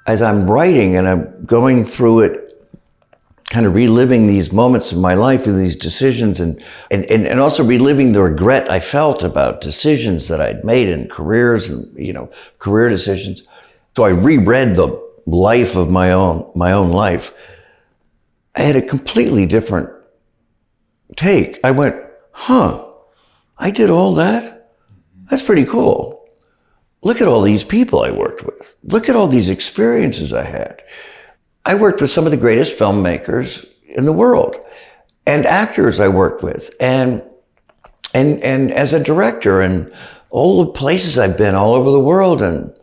as I'm writing and I'm going through it, kind of reliving these moments in my life and these decisions and also reliving the regret I felt about decisions that I'd made in careers and, career decisions. So I reread the life of my own life. I had a completely different take. I went, I did all that? That's pretty cool. Look at all these people I worked with. Look at all these experiences I had. I worked with some of the greatest filmmakers in the world and actors I worked with and as a director and all the places I've been all over the world. And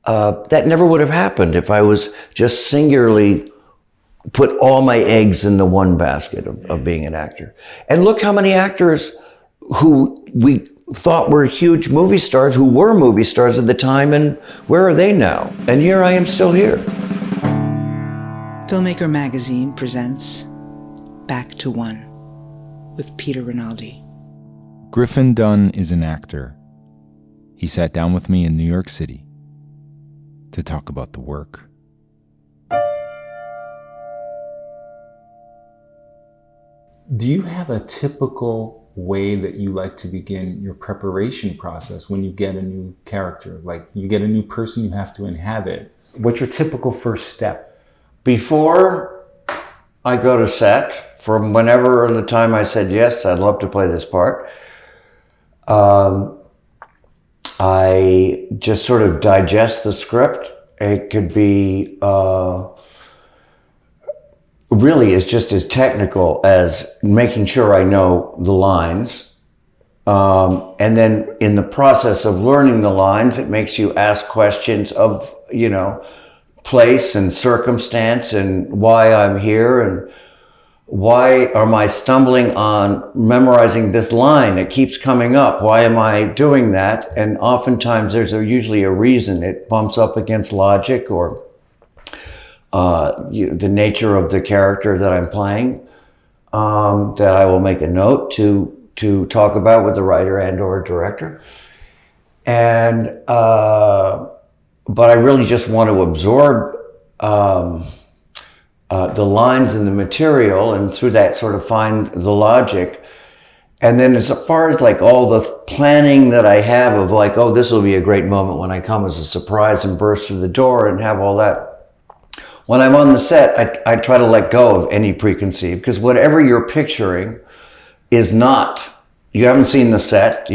that never would have happened if I was just singularly put all my eggs in the one basket of being an actor. And look how many actors who we thought were huge movie stars, who were movie stars at the time, and where are they now? And here I am still here. Filmmaker Magazine presents Back to One with Peter Rinaldi. Griffin Dunne is an actor. He sat down with me in New York City to talk about the work. Do you have a typical way that you like to begin your preparation process when you get a new character? Like you get a new person you have to inhabit. What's your typical first step? Before I go to set, from whenever the time I said, yes, I'd love to play this part, I just sort of digest the script. It could be, really it's just as technical as making sure I know the lines. And then in the process of learning the lines, it makes you ask questions of, place and circumstance and why I'm here and why am I stumbling on memorizing this line? It keeps coming up. Why am I doing that? And oftentimes there's usually a reason. It bumps up against logic or the nature of the character that I'm playing, that I will make a note to talk about with the writer and or director. And but I really just want to absorb the lines in the material and through that sort of find the logic. And then as far as like all the planning that I have of like, oh, this will be a great moment when I come as a surprise and burst through the door and have all that. When I'm on the set, I try to let go of any preconceived, because whatever you're picturing is not, you haven't seen the set,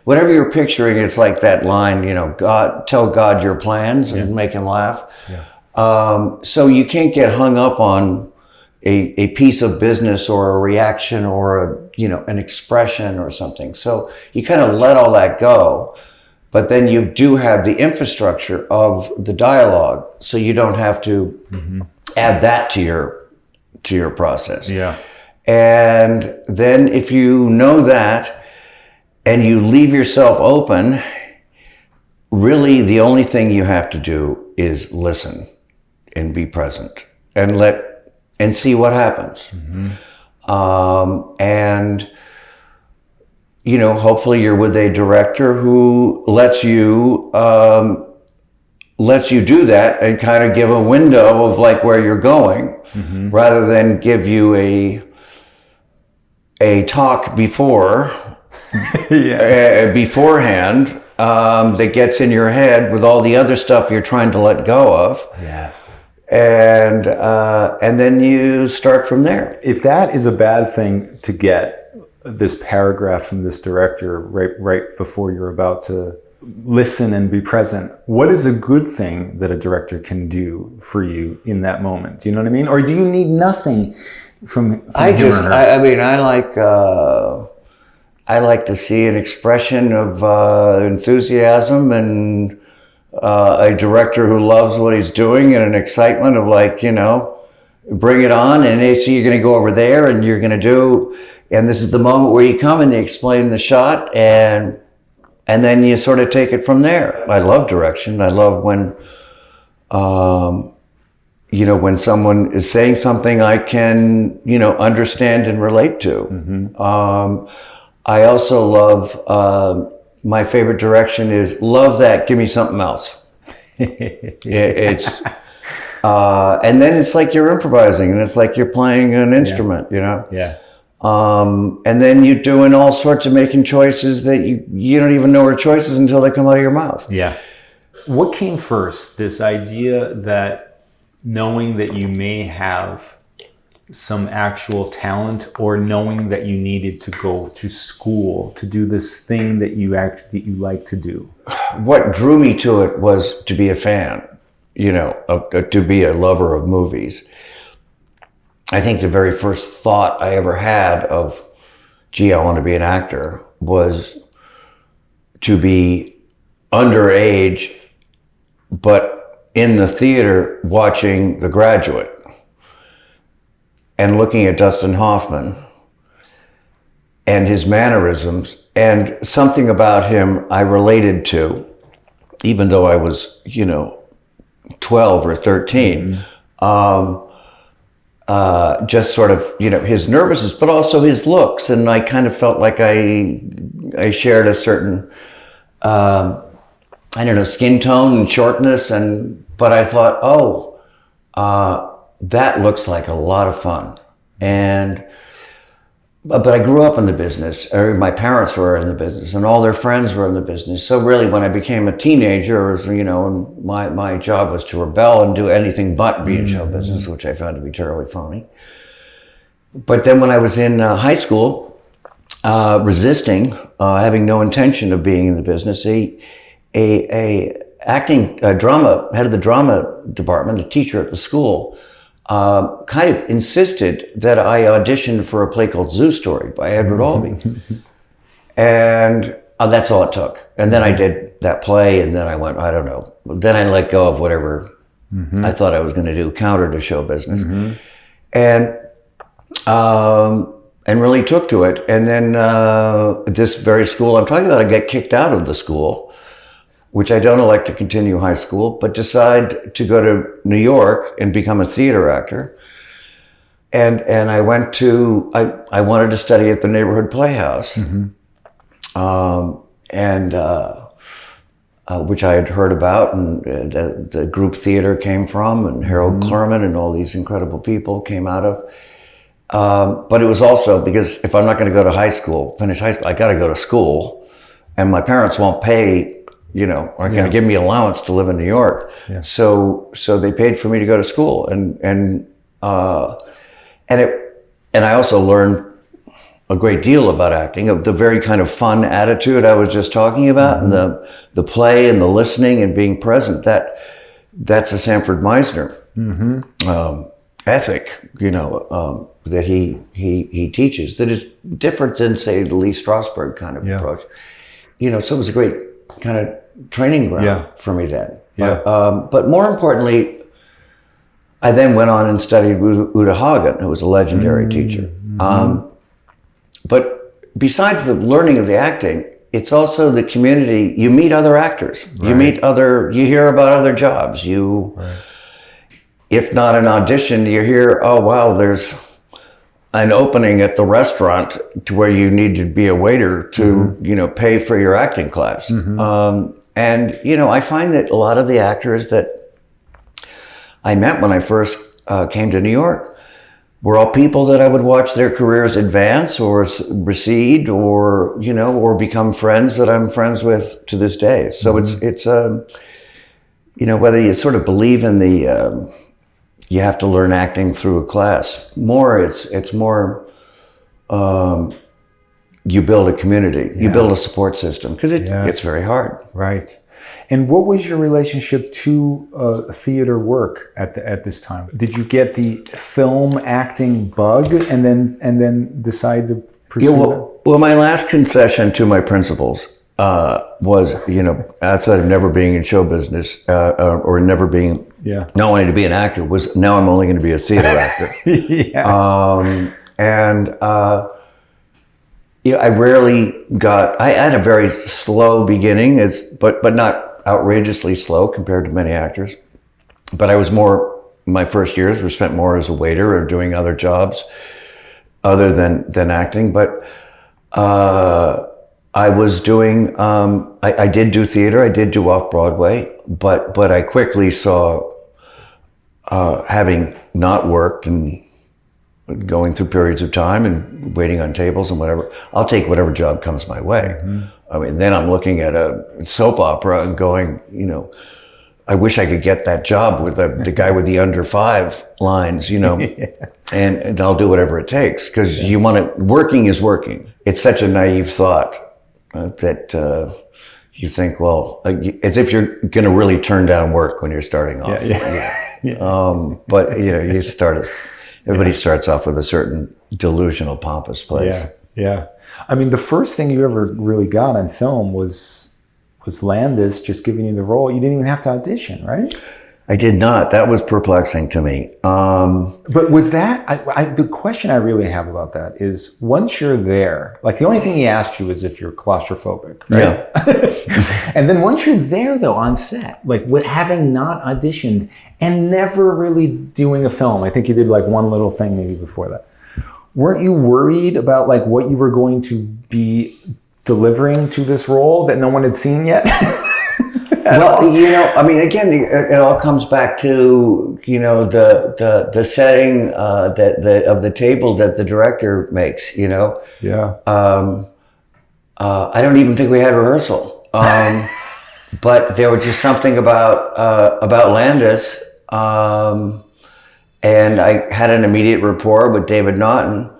whatever you're picturing, it's like that line, God, tell God your plans and make him laugh. Yeah. So you can't get hung up on a piece of business or a reaction or an expression or something. So you kind of let all that go, but then you do have the infrastructure of the dialogue, so you don't have to add that to your process. Yeah. And then if you know that, and you leave yourself open, really the only thing you have to do is listen and be present and see what happens. And hopefully you're with a director who lets you do that and kind of give a window of like where you're going, rather than give you a talk before. Yes. Beforehand, that gets in your head with all the other stuff you're trying to let go of. Yes. And then you start from there. If that is a bad thing to get this paragraph from this director right before you're about to listen and be present, what is a good thing that a director can do for you in that moment? Do you know what I mean? Or do you need nothing from him or her? I like to see an expression of enthusiasm and a director who loves what he's doing and an excitement of like, bring it on. And so you're going to go over there and you're going to do, and this is the moment where you come and you explain the shot and then you sort of take it from there. I love direction. I love when, when someone is saying something I can, understand and relate to. I also love, my favorite direction is, love that, give me something else. It's and then it's like you're improvising, and it's like you're playing an instrument, you know. Yeah. And then you're doing all sorts of making choices that you don't even know are choices until they come out of your mouth. Yeah. What came first? This idea that knowing that you may have some actual talent, or knowing that you needed to go to school to do this thing that you like to do? What drew me to it was to be a fan, you know, to be a lover of movies. I think the very first thought I ever had of, gee, I want to be an actor, was to be underage, but in the theater watching The Graduate and looking at Dustin Hoffman and his mannerisms, and something about him I related to, even though I was, 12 or 13. Just sort of, his nervousness, but also his looks. And I kind of felt like I shared a certain, skin tone and shortness. But I thought, that looks like a lot of fun. But I grew up in the business, or my parents were in the business, and all their friends were in the business. So really, when I became a teenager, and my job was to rebel and do anything but be in show business, which I found to be terribly phony. But then when I was in high school, resisting, having no intention of being in the business, head of the drama department, a teacher at the school, kind of insisted that I audition for a play called Zoo Story by Edward Albee. And that's all it took. And then I did that play, and then I went, I don't know. Then I let go of whatever I thought I was going to do, counter to show business. And really took to it. And then this very school I'm talking about, I got kicked out of the school, which I don't elect to continue high school, but decide to go to New York and become a theater actor. And I went to, I wanted to study at the neighborhood playhouse, which I had heard about, and the group theater came from, and Harold Clurman and all these incredible people came out of. But it was also because if I'm not going to go to finish high school, I got to go to school, and my parents won't pay, aren't going to give me allowance to live in New York. Yeah. So they paid for me to go to school, and I also learned a great deal about acting, of the very kind of fun attitude I was just talking about, and the play and the listening and being present. That's a Sanford Meisner ethic, that he teaches, that is different than, say, the Lee Strasberg kind of approach. So it was a great kind of training ground for me then. Yeah. But more importantly, I then went on and studied with Uta Hagen, who was a legendary teacher. But besides the learning of the acting, it's also the community. You meet other actors. Right. You hear about other jobs. If not an audition, you hear, oh, wow, there's an opening at the restaurant to where you need to be a waiter to, pay for your acting class. And, I find that a lot of the actors that I met when I first came to New York were all people that I would watch their careers advance or recede, or become friends that I'm friends with to this day. So it's whether you sort of believe in the, you have to learn acting through a class. It's more, you build a community, you build a support system, because it's very hard. Right. And what was your relationship to theater work at this time? Did you get the film acting bug and then decide to pursue that? Well, my last concession to my principals was, outside of never being in show business or never being, not wanting to be an actor, was now I'm only going to be a theater actor. Yes. I rarely I had a very slow beginning, but not outrageously slow compared to many actors. But my first years were spent more as a waiter or doing other jobs other than acting. But I was doing, I did do theater, I did do off-Broadway, but I quickly saw, having not worked and going through periods of time and waiting on tables and whatever, I'll take whatever job comes my way. I mean, then I'm looking at a soap opera and going, I wish I could get that job with the guy with the under 5 lines, and I'll do whatever it takes, because you want to, working is working. It's such a naive thought that you think, well, as if you're going to really turn down work when you're starting off. But everybody starts off with a certain delusional, pompous place. Yeah. I mean, the first thing you ever really got on film was Landis just giving you the role. You didn't even have to audition, right? I did not. That was perplexing to me. But was that, the question I really have about that is, once you're there, like the only thing he asked you is if you're claustrophobic, right? Yeah. And then once you're there though, on set, like with having not auditioned and never really doing a film, I think you did like one little thing maybe before that. Weren't you worried about like what you were going to be delivering to this role that no one had seen yet? Well, I mean, again, it all comes back to, the setting of the table that the director makes, Yeah. I don't even think we had rehearsal. But there was just something about Landis. And I had an immediate rapport with David Naughton.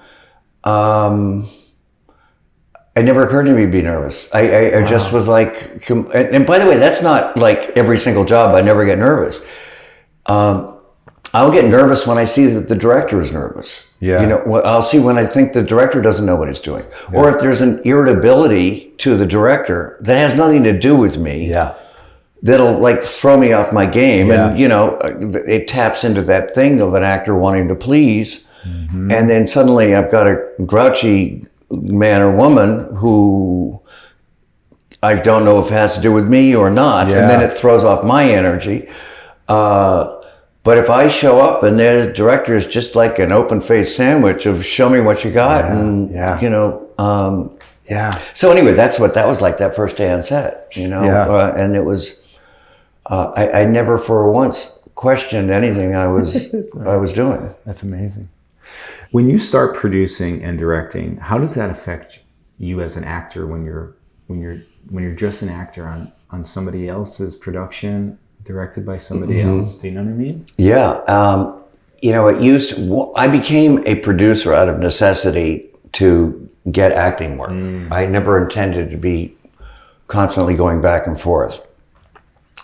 It never occurred to me to be nervous. I just was like, and by the way, that's not like every single job. I never get nervous. I'll get nervous when I see that the director is nervous. Yeah. I'll see when I think the director doesn't know what he's doing. Yeah. Or if there's an irritability to the director that has nothing to do with me. Yeah. That'll like throw me off my game. Yeah. And, it taps into that thing of an actor wanting to please. Mm-hmm. And then suddenly I've got a grouchy man or woman who I don't know if it has to do with me or not. Yeah. And then it throws off my energy. But if I show up and the director is just like an open-faced sandwich of show me what you got. So anyway, that was like that first day on set, and it was, I never for once questioned anything I was doing. That's amazing. When you start producing and directing, how does that affect you as an actor when you're just an actor on somebody else's production, directed by somebody else? Do you know what I mean? Yeah. I became a producer out of necessity to get acting work. I never intended to be constantly going back and forth.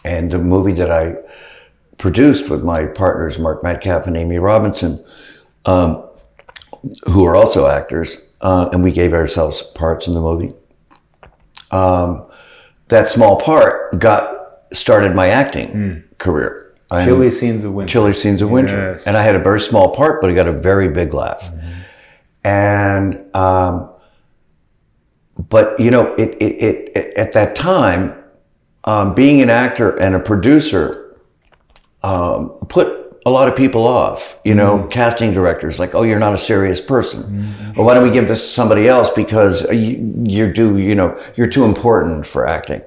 And the movie that I produced with my partners, Mark Metcalf and Amy Robinson, who are also actors, and we gave ourselves parts in the movie. That small part started my acting career. Chilly Scenes of Winter. Chilly Scenes of Winter. Yes. And I had a very small part, but I got a very big laugh. And, but at that time, being an actor and a producer put a lot of people off, casting directors like, oh, you're not a serious person. Well, why don't we give this to somebody else because you're too important for acting.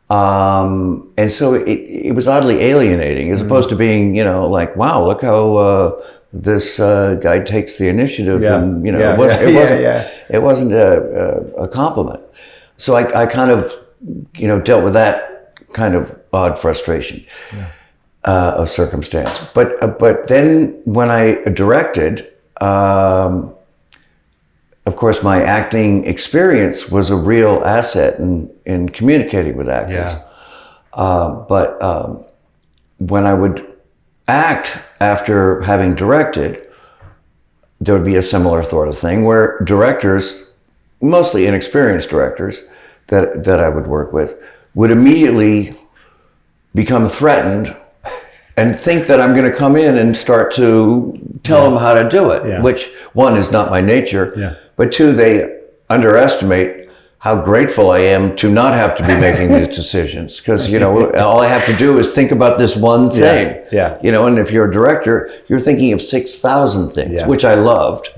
And so it was oddly alienating as opposed to being, like, wow, look how this guy takes the initiative. Yeah. And, it wasn't a compliment. So I kind of, dealt with that kind of odd frustration. Yeah. Of circumstance, but then when I directed, of course, my acting experience was a real asset in communicating with actors. Yeah. But when I would act after having directed, there would be a similar sort of thing where directors, mostly inexperienced directors that I would work with, would immediately become threatened and think that I'm going to come in and start to tell them how to do it, which one is not my nature, but two, they underestimate how grateful I am to not have to be making these decisions because, all I have to do is think about this one thing, and if you're a director, you're thinking of 6,000 things, which I loved,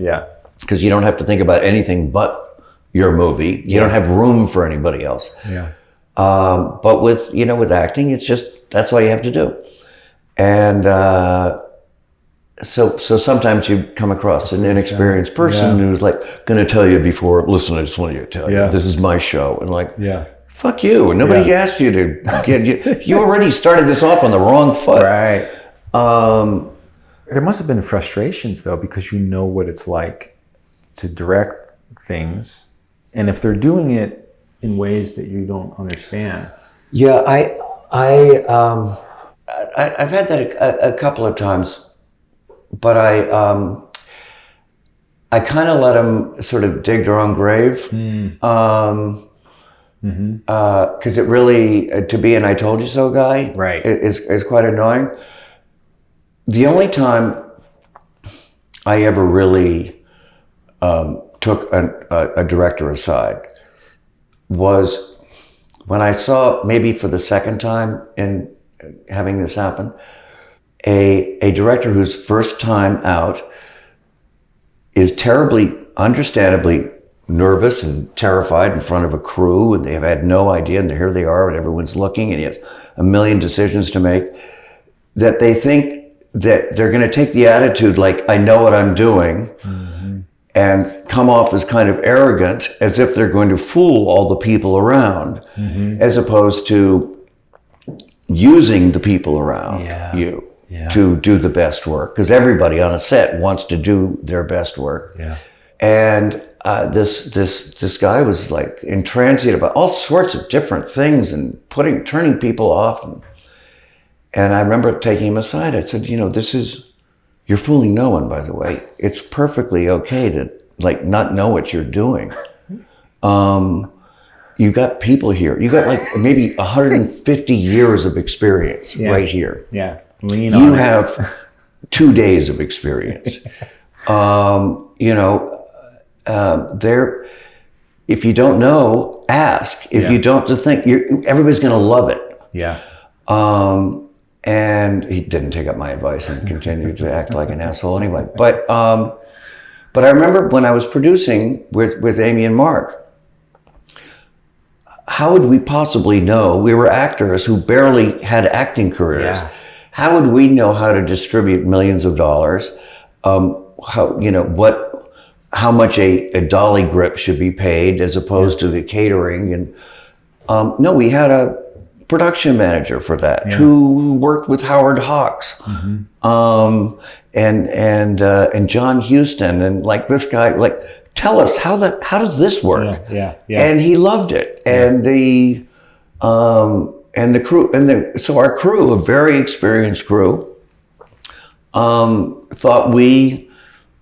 because you don't have to think about anything but your movie. You don't have room for anybody else. Yeah. But with acting, it's just, that's all you have to do. And so sometimes you come across an inexperienced person who's like going to tell you before, listen, I just want you to tell you, this is my show. And like, fuck you. And nobody asked you to get you already started this off on the wrong foot. Right. There must have been frustrations though, because you know what it's like to direct things. And if they're doing it in ways that you don't understand. Yeah, I've had that a couple of times, but I kind of let them sort of dig their own grave. Because it really, to be an I told you so guy, is quite annoying. The only time I ever really took a director aside was when I saw, maybe for the second time in having this happen, a director whose first time out is terribly, understandably nervous and terrified in front of a crew, and they have had no idea, and here they are, and everyone's looking, and he has a million decisions to make, that they think that they're going to take the attitude like, I know what I'm doing, and come off as kind of arrogant, as if they're going to fool all the people around, as opposed to using the people around you to do the best work, because everybody on a set wants to do their best work. And this guy was like intransient about all sorts of different things and turning people off. And I remember taking him aside. I said, you're fooling no one, by the way. It's perfectly okay to like not know what you're doing. You've got people here. You've got like maybe 150 years of experience right here. Yeah. Lean you on have 2 days of experience. If you don't know, ask. If you don't think, everybody's going to love it. Yeah. And he didn't take up my advice and continued to act like an asshole anyway. But I remember when I was producing with Amy and Mark, how would we possibly know? We were actors who barely had acting careers. Yeah. How would we know how to distribute millions of dollars? How much a dolly grip should be paid as opposed to the catering? And no, we had a production manager for that who worked with Howard Hawks, and John Huston, and like this guy, like, tell us how does this work? And he loved it, and the crew, so our crew, a very experienced crew, thought we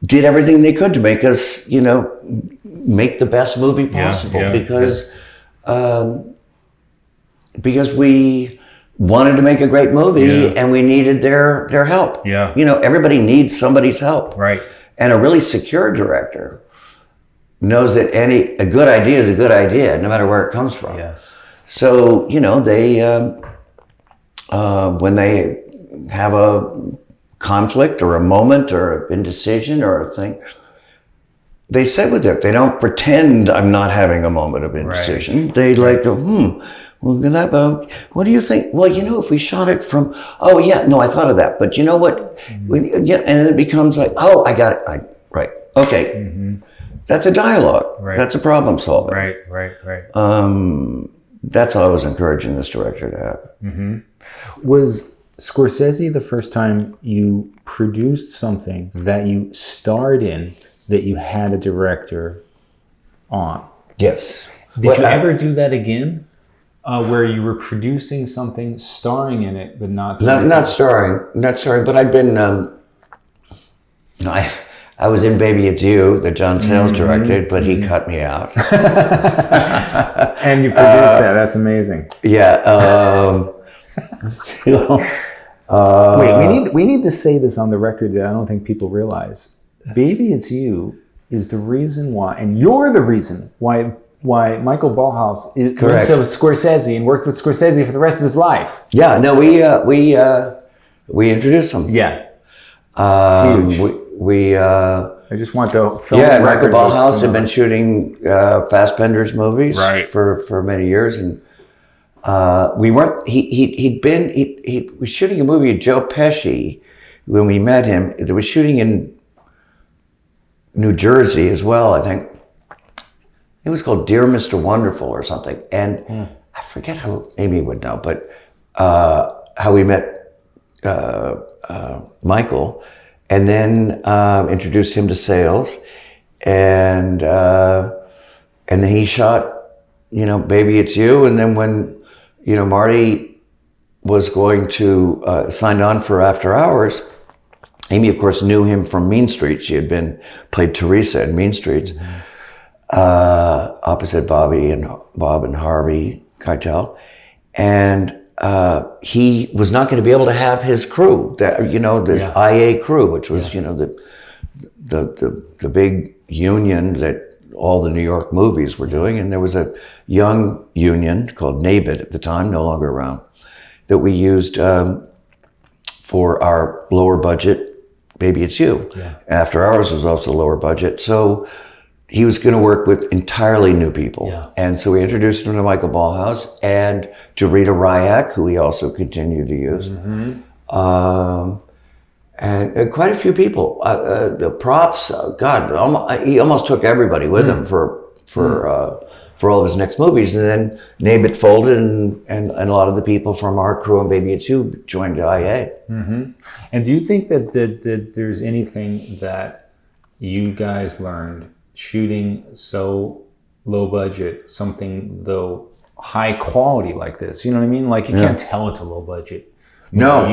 did everything they could to make us, make the best movie possible, because we wanted to make a great movie and we needed their help. Everybody needs somebody's help. Right. And a really secure director knows that a good idea is a good idea, no matter where it comes from. So, they, when they have a conflict or a moment or an indecision or a thing, they sit with it. They don't pretend I'm not having a moment of indecision. Right. They like go, what do you think? Well, if we shot it from, I thought of that. But you know what? And it becomes like, I got it. Right. Okay. That's a dialogue. Right. That's a problem solving. Right. That's all I was encouraging this director to have. Was Scorsese the first time you produced something that you starred in that you had a director on? Yes. Did you ever do that again? Where you were producing something, starring in it, but not starring, but I'd been, I was in Baby It's You, that John Sayles directed, but he cut me out. And you produced that. That's amazing. Yeah. Wait, we need to say this on the record that I don't think people realize. Baby It's You is the reason why, and you're the reason why Michael Ballhaus went to Scorsese and worked with Scorsese for the rest of his life. Yeah, no, we introduced him. Yeah. Huge. We I just want the film. Yeah, Michael record Ballhaus books, had been shooting Fassbender's movies Right. for many years, and we weren't. He was shooting a movie with Joe Pesci when we met him. It was shooting in New Jersey as well, I think. It was called Dear Mr. Wonderful or something, and I forget how Amy would know, but how we met Michael, and then introduced him to sales, and then he shot, Baby It's You, and then when Marty was going to sign on for After Hours, Amy, of course, knew him from Mean Streets. She had played Teresa in Mean Streets, opposite Bob and Harvey Keitel, and he was not going to be able to have his crew, this IA crew, which was the big union that all the New York movies were doing, and there was a young union called NABIT at the time, no longer around, that we used for our lower budget Baby It's You. Yeah. After Hours was also lower budget, so he was going to work with entirely new people. Yeah. And so we introduced him to Michael Ballhaus and to Rita Ryak, who we also continued to use. And quite a few people. The props, he almost took everybody with him for all of his next movies. And then NABIT folded, and a lot of the people from our crew on Baby It's You joined IA. And do you think that there's anything that you guys learned shooting so low budget, something though high quality like this? You know what I mean? Like you can't tell it's a low budget. No.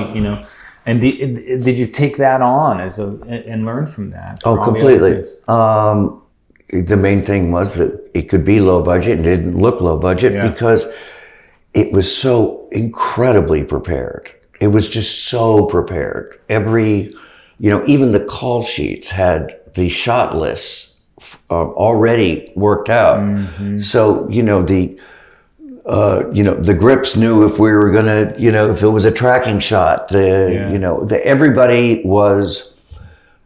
And did you take that on and learn from that? Oh, completely. The main thing was that it could be low budget and didn't look low budget because it was so incredibly prepared. It was just so prepared. Even the call sheets had the shot lists already worked out. So, the grips knew if we were gonna, if it was a tracking shot, everybody was,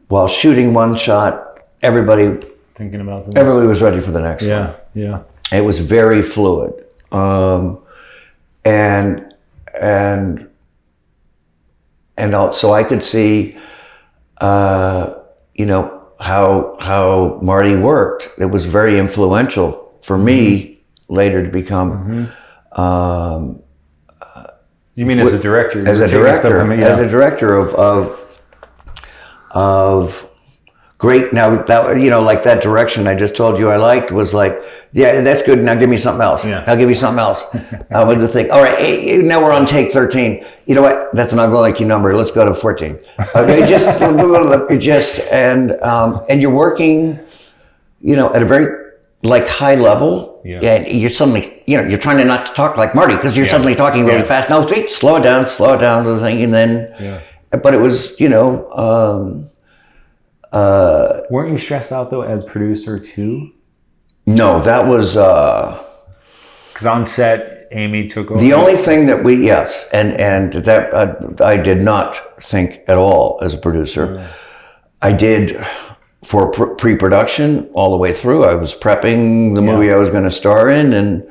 while shooting one shot, everybody Thinking about the everybody was ready for the next one. Yeah. It was very fluid. And also I could see, how Marty worked. It was very influential for me later to become. You mean as a director? As a director of great. Now that like that direction I just told you I liked was like, yeah, that's good. Now give me something else. Yeah. Now give me something else. I would think, all right, hey, now we're on take 13. You know what? That's an ugly number. Let's go to 14. Okay, and you're working, at a very high level. Yeah. And you're suddenly, you're trying not to talk like Marty because you're suddenly talking really fast. No, wait, slow it down to the thing, and then. But it was, weren't you stressed out though as producer too? No, that was Because on set, Amy took over. the only thing that and that I did not think at all as a producer. I did for pre-production all the way through. I was prepping the movie I was going to star in, and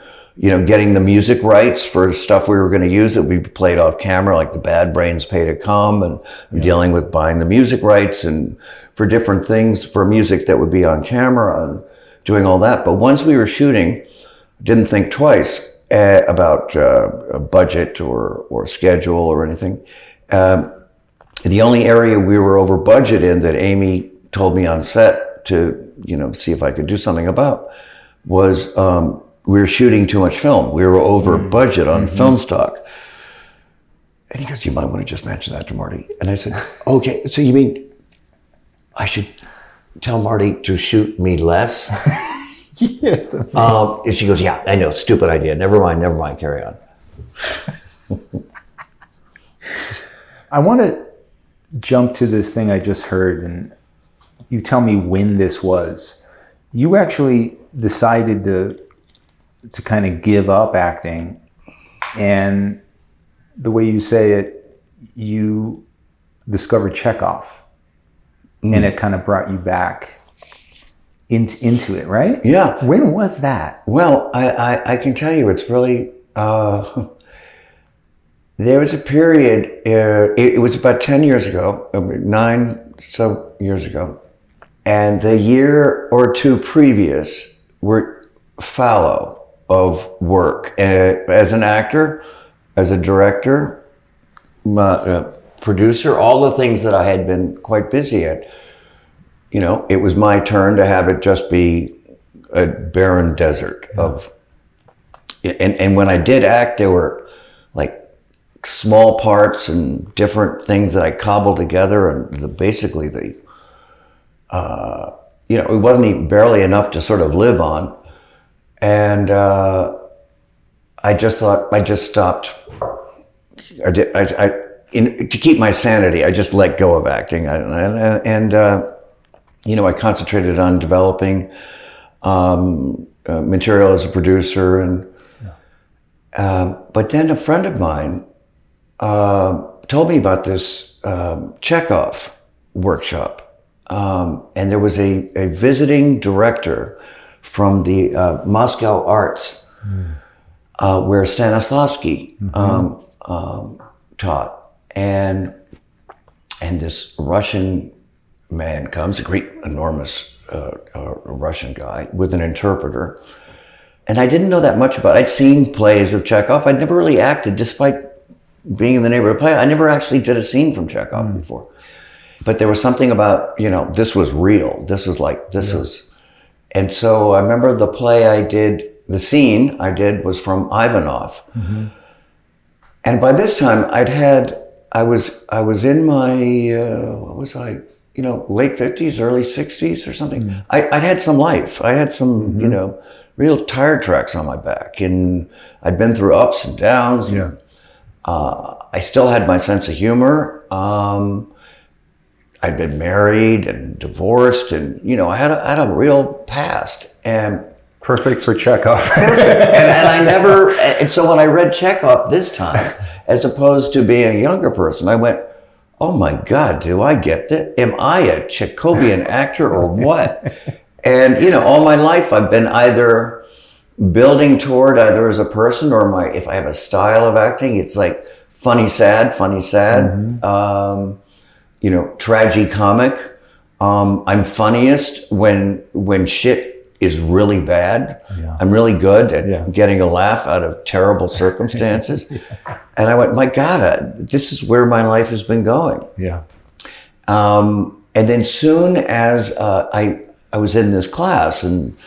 getting the music rights for stuff we were going to use that we played off camera, like the Bad Brains Pay to Come, and dealing with buying the music rights and for different things for music that would be on camera and doing all that. But once we were shooting, didn't think twice about a budget or schedule or anything. The only area we were over budget in that Amy told me on set to see if I could do something about was we were shooting too much film. We were over budget on film stock. And he goes, you might want to just mention that to Marty. And I said, okay, so you mean I should tell Marty to shoot me less? Yes. And she goes, yeah, I know, stupid idea. Never mind, carry on. I want to jump to this thing I just heard, and you tell me when this was. You actually decided to kind of give up acting, and the way you say it, you discovered Chekhov. and it kind of brought you back into it, right? Yeah. When was that? Well, I can tell you, it's really, there was a period, it was about 10 years ago, 9 so years ago, and the year or two previous were fallow of work as an actor, as a director, producer, all the things that I had been quite busy at. You know, it was my turn to have it just be a barren desert of, and when I did act, there were like small parts and different things that I cobbled together, and basically you know, it wasn't even barely enough to sort of live on. And I just thought, I just stopped. To keep my sanity, I just let go of acting. And you know, I concentrated on developing material as a producer. But then a friend of mine told me about this Chekhov workshop. And there was a visiting director from the Moscow Arts, where Stanislavski taught. And this Russian man comes, a great, enormous Russian guy with an interpreter. And I didn't know that much about it. I'd seen plays of Chekhov. I'd never really acted, despite being in the neighborhood play. I never actually did a scene from Chekhov before. But there was something about, you know, this was real. This was like, this was. And so I remember the play I did, the scene I did was from Ivanov. And by this time I was in my, what was I, you know, late 50s, early 60s or something. I'd had some life. I had some, you know, real tire tracks on my back, and I'd been through ups and downs. Yeah. I still had my sense of humor. I'd been married and divorced, and, you know, I had a real past. And Perfect for Chekhov. and I never, and so when I read Chekhov this time, as opposed to being a younger person, I went, oh my God, do I get that? Am I a Chekhovian actor or what? And, you know, all my life I've been either building toward either as a person or if I have a style of acting, it's like funny, sad, you know, tragicomic. I'm funniest when shit is really bad. Yeah. I'm really good at getting a laugh out of terrible circumstances. And I went, my God, this is where my life has been going. Yeah. And then soon as I was in this class and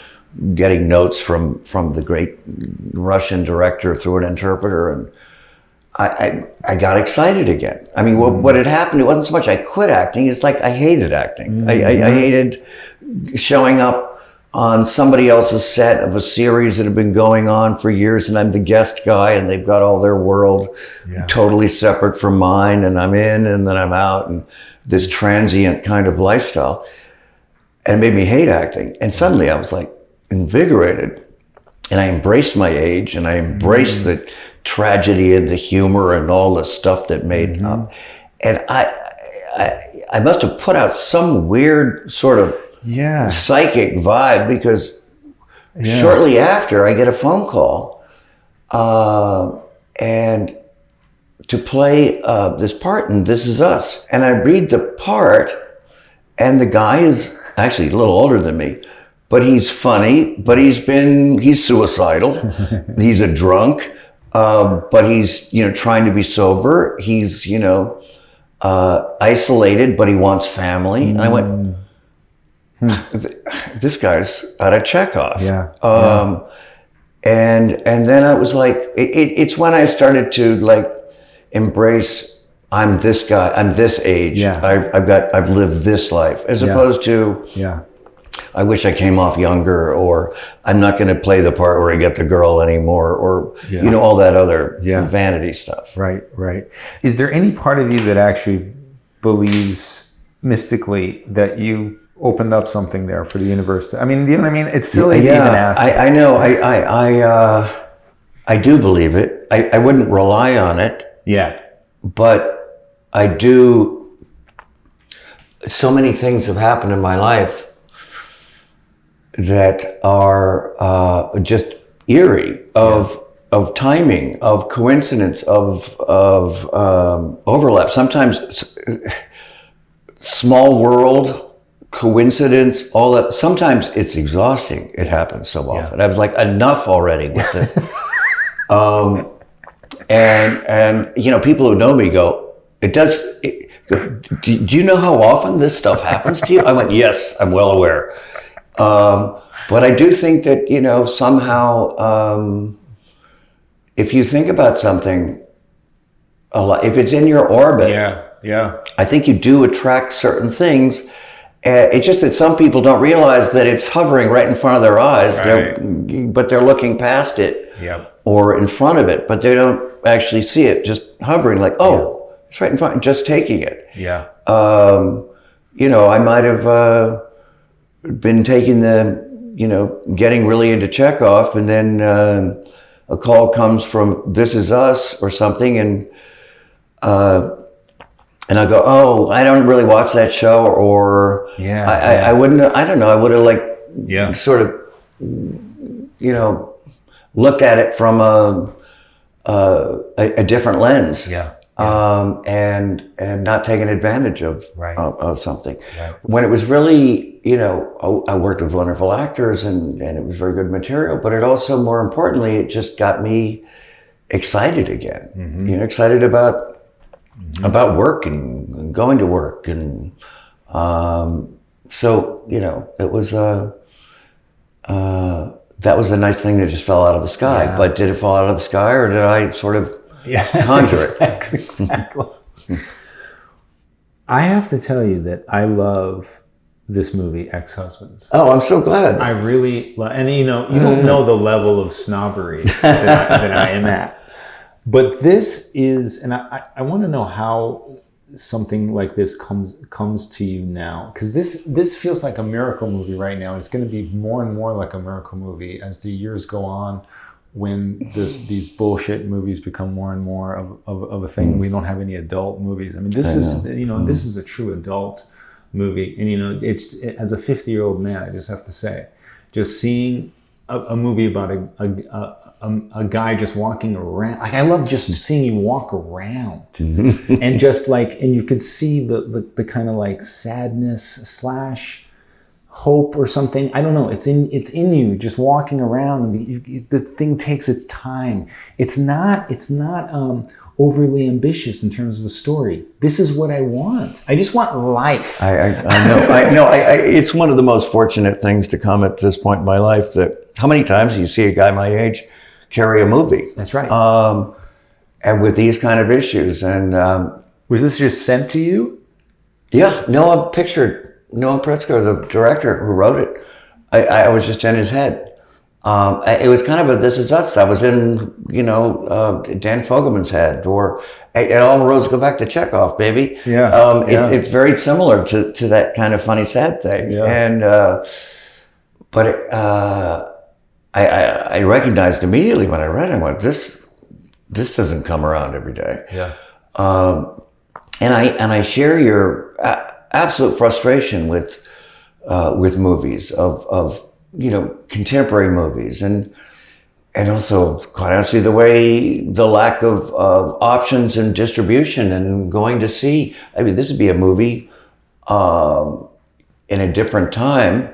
getting notes from the great Russian director through an interpreter, and I got excited again. I mean, what had happened, it wasn't so much I quit acting, it's like I hated acting. I hated showing up on somebody else's set of a series that had been going on for years, and I'm the guest guy, and they've got all their world totally separate from mine, and I'm in and then I'm out, and this transient kind of lifestyle. And it made me hate acting. And suddenly I was like invigorated, and I embraced my age, and I embraced the tragedy and the humor and all the stuff that made up. And I must have put out some weird sort of psychic vibe, because shortly after I get a phone call and to play this part in This Is Us. And I read the part, and the guy is actually a little older than me, but he's funny, but he's suicidal. He's a drunk, but he's, you know, trying to be sober. He's, you know, isolated, but he wants family. And I went, this guy's out of Chekhov. And then I was like, it's when I started to like embrace, I'm this guy, I'm this age. I've lived this life, as opposed to, I wish I came off younger, or I'm not going to play the part where I get the girl anymore, or, you know, all that other vanity stuff. Right. Is there any part of you that actually believes mystically that you opened up something there for the universe? I mean, you know what I mean? It's silly to even ask. I know. I do believe it. I wouldn't rely on it. Yeah. But I do. so many things have happened in my life that are just eerie of timing, of coincidence, of overlap. Sometimes small world coincidence, all that. Sometimes it's exhausting. It happens so often. I was like, enough already with it. And you know, people who know me go, do you know how often this stuff happens to you? I went, yes, I'm well aware. But I do think that, you know, somehow, if you think about something a lot, if it's in your orbit, I think you do attract certain things. It's just that some people don't realize that it's hovering right in front of their eyes, but they're looking past it or in front of it, but they don't actually see it, just hovering like, it's right in front, just taking it. You know, I might have been taking getting really into Chekhov, and then a call comes from This Is Us or something, and I go, oh, I don't really watch that show, or I wouldn't, I don't know, I would have like sort of, you know, looked at it from a different lens, and not taken advantage of something. When it was really, you know, I worked with wonderful actors, and it was very good material, but it also, more importantly, it just got me excited again. You know, excited about work and going to work, and so, you know, it was that was a nice thing that just fell out of the sky. But did it fall out of the sky, or did I sort of conjure it? Exactly. I have to tell you that I love this movie, Ex-Husbands. Oh, I'm so glad. I really love, and you know, you don't know the level of snobbery that I am at. But this is, and I want to know how something like this comes to you now, because this feels like a miracle movie right now. It's going to be more and more like a miracle movie as the years go on, when these bullshit movies become more and more of a thing. We don't have any adult movies. I mean, this is a true adult movie, and you know, it's, as a 50-year-old man, I just have to say, just seeing a movie about a guy just walking around. Like, I love just seeing you walk around, and just like, and you can see the kind of like sadness / hope or something. I don't know. It's in you, just walking around. And the thing takes its time. It's not overly ambitious in terms of a story. This is what I want. I just want life. I know. It's one of the most fortunate things to come at this point in my life, that how many times do you see a guy my age carry a movie? That's right. And with these kind of issues. And was this just sent to you? Yeah, Noah Pritzker, the director who wrote it, I was just in his head. It was kind of a This Is Us. I was in, you know, Dan Fogelman's head, or it all roads go back to Chekhov, baby. It's very similar to that kind of funny, sad thing. And but I recognized immediately when I read it, I went, this doesn't come around every day. And I share your absolute frustration with movies, of you know, contemporary movies, and also, quite honestly, the lack of options and distribution, and going to see. I mean, this would be a movie in a different time.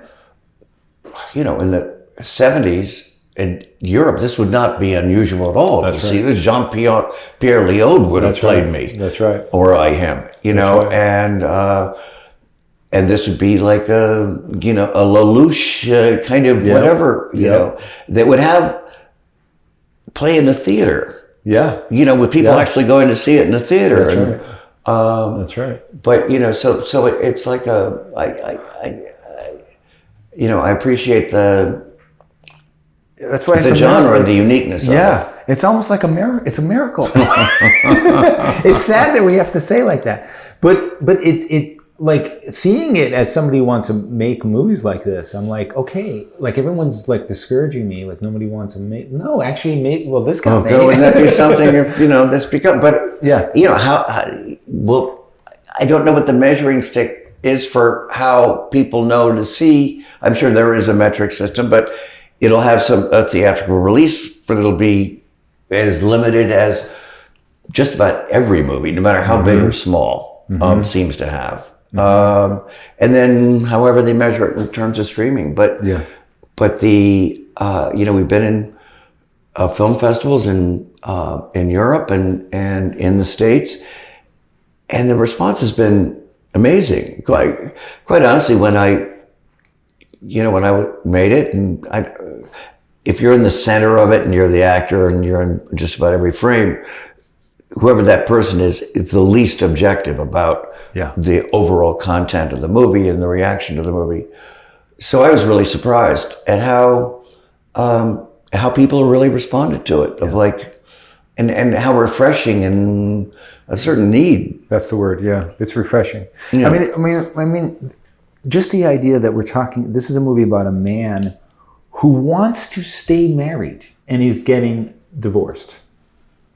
You know, in the 70s in Europe, this would not be unusual at all. That's See, this Jean-Pierre Léaud would have played me. That's right. Or I him. You know, and this would be like a Lelouch kind of whatever, you know, that would have play in the theater. You know, with people actually going to see it in the theater. That's right. But, you know, so it's like you know, I appreciate the genre and the uniqueness of it. It's almost like it's a miracle. It's sad that we have to say like that, but it like, seeing it as somebody who wants to make movies like this, I'm like, okay, like, everyone's like discouraging me, like nobody wants to make. No, actually, this guy made. Wouldn't that be something if, you know, this become? But you know, how well, I don't know what the measuring stick is for how people know to see. I'm sure there is a metric system, but it'll have a theatrical release, but it'll be as limited as just about every movie, no matter how big or small, seems to have. And then however they measure it in terms of streaming. But we've been in film festivals in Europe and in the States, and the response has been amazing. Quite honestly, when I made it, and if you're in the center of it and you're the actor and you're in just about every frame, whoever that person is, it's the least objective about the overall content of the movie and the reaction to the movie. So I was really surprised at how people really responded to it, and how refreshing and a certain need. That's the word. Yeah, it's refreshing. Yeah. I mean, just the idea that we're talking. This is a movie about a man who wants to stay married and he's getting divorced.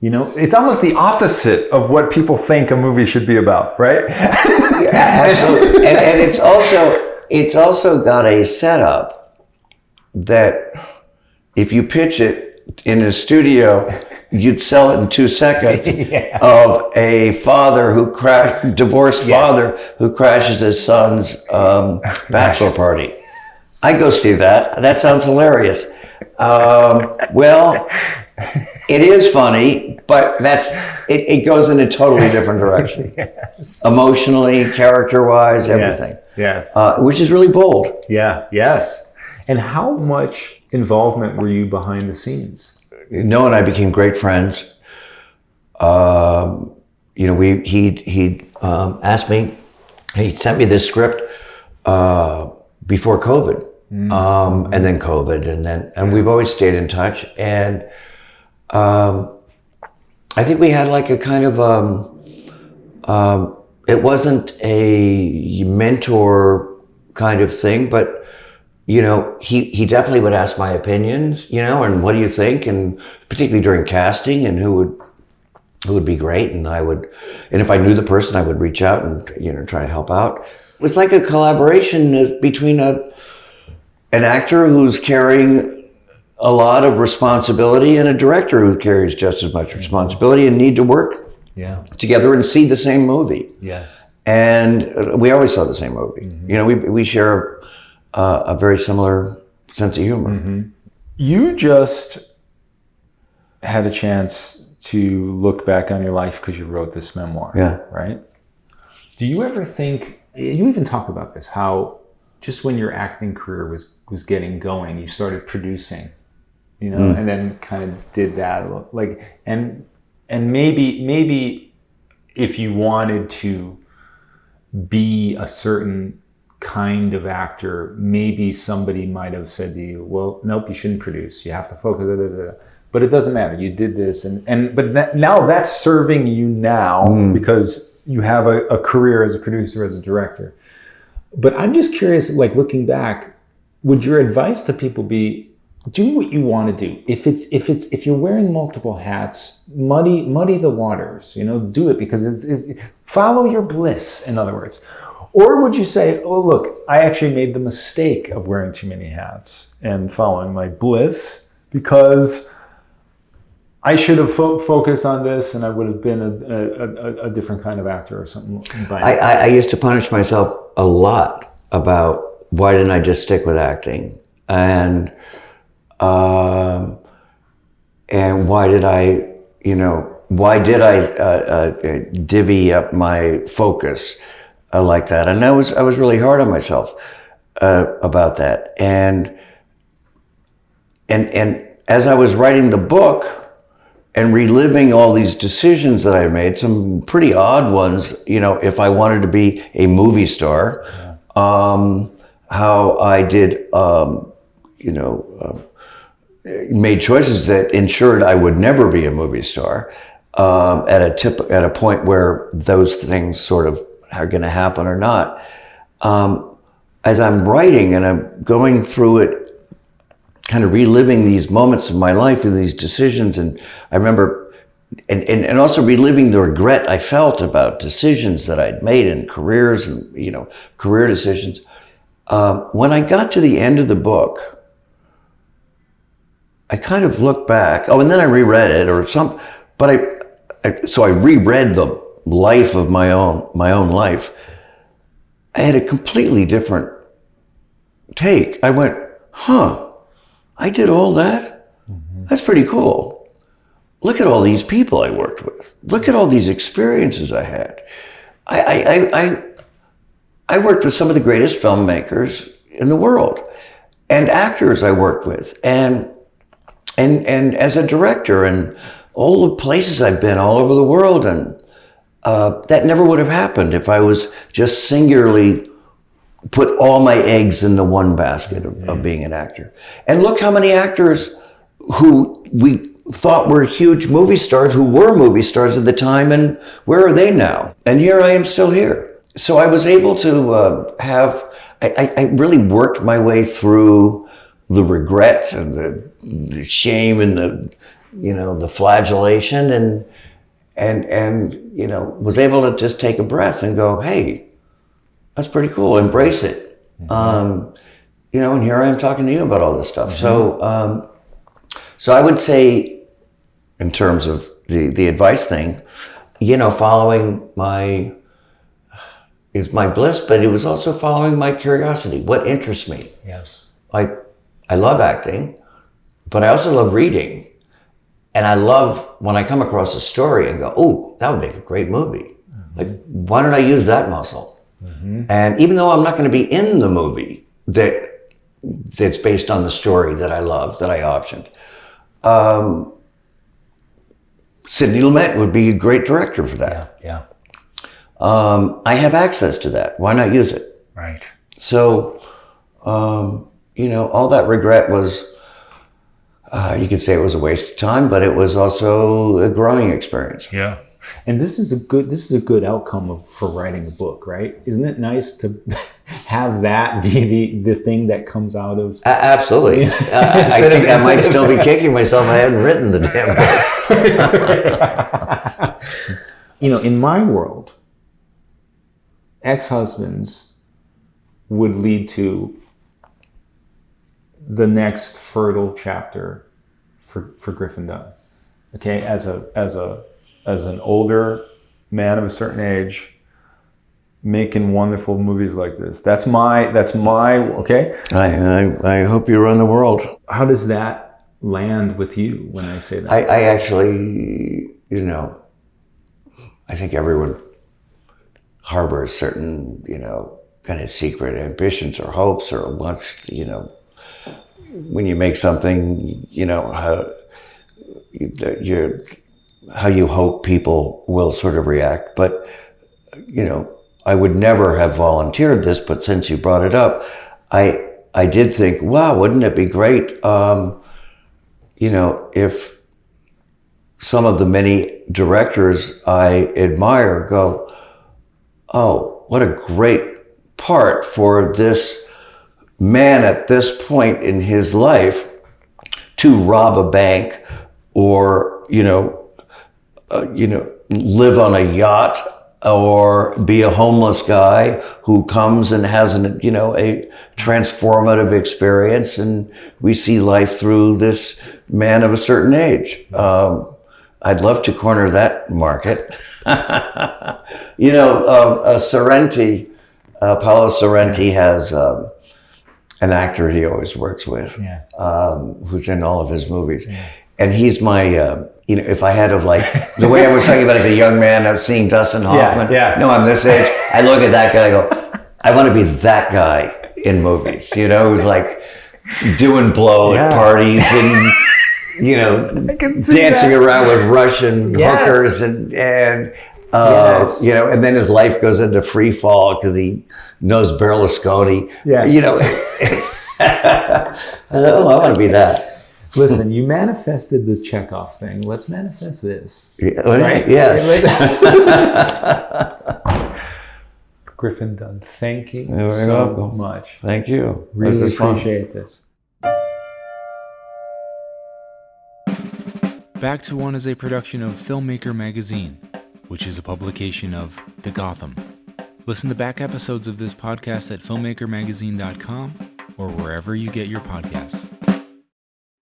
It's almost the opposite of what people think a movie should be about, right? Yeah, absolutely. and it's also got a setup that if you pitch it in a studio, you'd sell it in 2 seconds. Of a father divorced father who crashes his son's bachelor party. I go see that. That sounds hilarious. Well, it is funny, but it goes in a totally different direction. Emotionally, character-wise, everything. Yes. Which is really bold. Yeah. Yes. And how much involvement were you behind the scenes? Noah and I became great friends. He asked me. He sent me this script before COVID, and then COVID, and we've always stayed in touch. And I think we had like a kind of it wasn't a mentor kind of thing, but he definitely would ask my opinions, and what do you think, and particularly during casting, and who would be great, and if I knew the person, I would reach out and try to help out. It was like a collaboration between an actor who's carrying a lot of responsibility and a director who carries just as much responsibility and need to work together and see the same movie. Yes. And we always saw the same movie. We share a very similar sense of humor. You just had a chance to look back on your life because you wrote this memoir. Yeah. Right? Do you ever think, you even talk about this, how just when your acting career was getting going, you started producing, and then kind of did that, and maybe if you wanted to be a certain kind of actor, maybe somebody might have said to you, well, nope, you shouldn't produce. You have to focus. But it doesn't matter. You did this, now that's serving you now because you have a career as a producer, as a director. But I'm just curious, looking back, would your advice to people be, do what you want to do? If you're wearing multiple hats, muddy the waters. Do it because it's follow your bliss. In other words. Or would you say, oh, look, I actually made the mistake of wearing too many hats and following my bliss because I should have focused on this and I would have been a different kind of actor or something. I used to punish myself a lot about why didn't I just stick with acting? And why did I divvy up my focus like that? And I was really hard on myself about that. And as I was writing the book and reliving all these decisions that I made, some pretty odd ones, if I wanted to be a movie star, how I did, made choices that ensured I would never be a movie star at a point where those things sort of are going to happen or not. As I'm writing and I'm going through it, kind of reliving these moments of my life and these decisions, and I remember and also reliving the regret I felt about decisions that I'd made in careers and, career decisions. When I got to the end of the book, I kind of looked back. Oh, and then I reread it but I reread the life of my own life. I had a completely different take. I went, I did all that? Mm-hmm. That's pretty cool. Look at all these people I worked with. Look at all these experiences I had. I worked with some of the greatest filmmakers in the world, and actors I worked with, and as a director, and all the places I've been all over the world, and that never would have happened if I was just singularly put all my eggs in the one basket of being an actor. And look how many actors who we thought were huge movie stars, who were movie stars at the time, and where are they now? And here I am still here. So I was able to I really worked my way through the regret and the shame and the flagellation, and was able to just take a breath and go, hey, that's pretty cool, embrace it. Mm-hmm. And here I am talking to you about all this stuff. Mm-hmm. So I would say, in terms of the advice thing, following it was my bliss, but it was also following my curiosity. What interests me? Yes. Like, I love acting, but I also love reading. And I love when I come across a story and go, oh, that would make a great movie. Mm-hmm. Like, why don't I use that muscle? Mm-hmm. And even though I'm not going to be in the movie that's based on the story that I love, that I optioned, Sidney Lumet would be a great director for that. Yeah. I have access to that. Why not use it? Right. So, all that regret was, you could say it was a waste of time, but it was also a growing experience. Yeah. And this is a good outcome for writing a book, right? Isn't it nice to have that be the thing that comes out of? Absolutely. I think I might still be kicking myself. I haven't written the damn book. In my world, ex-husbands would lead to the next fertile chapter for Griffin Dunne. Okay, as an older man of a certain age, making wonderful movies like this. That's my okay. I hope you run the world. How does that land with you when I say that? I actually, I think everyone harbors certain, kind of secret ambitions or hopes or wants, when you make something, how you hope people will sort of react. But, I would never have volunteered this, but since you brought it up, I did think, wow, wouldn't it be great, if some of the many directors I admire go, oh, what a great part for this man at this point in his life to rob a bank or, live on a yacht or be a homeless guy who comes and has a transformative experience, and we see life through this man of a certain age. I'd love to corner that market. Sorrenti, Paolo Sorrenti has an actor he always works with, who's in all of his movies. Yeah. And he's my, if I had to the way I was talking about as a young man, I'm seeing Dustin Hoffman. No, I'm this age. I look at that guy, I go, I want to be that guy in movies, who's doing blow at parties and, dancing around with Russian hookers and and then his life goes into free fall because he knows Berlusconi. I thought, I want to be that. Listen, you manifested the Chekhov thing. Let's manifest this. Right? Griffin Dunne, thank you so much. Thank you. Really appreciate this. Back to One is a production of Filmmaker Magazine, which is a publication of The Gotham. Listen to back episodes of this podcast at filmmakermagazine.com or wherever you get your podcasts.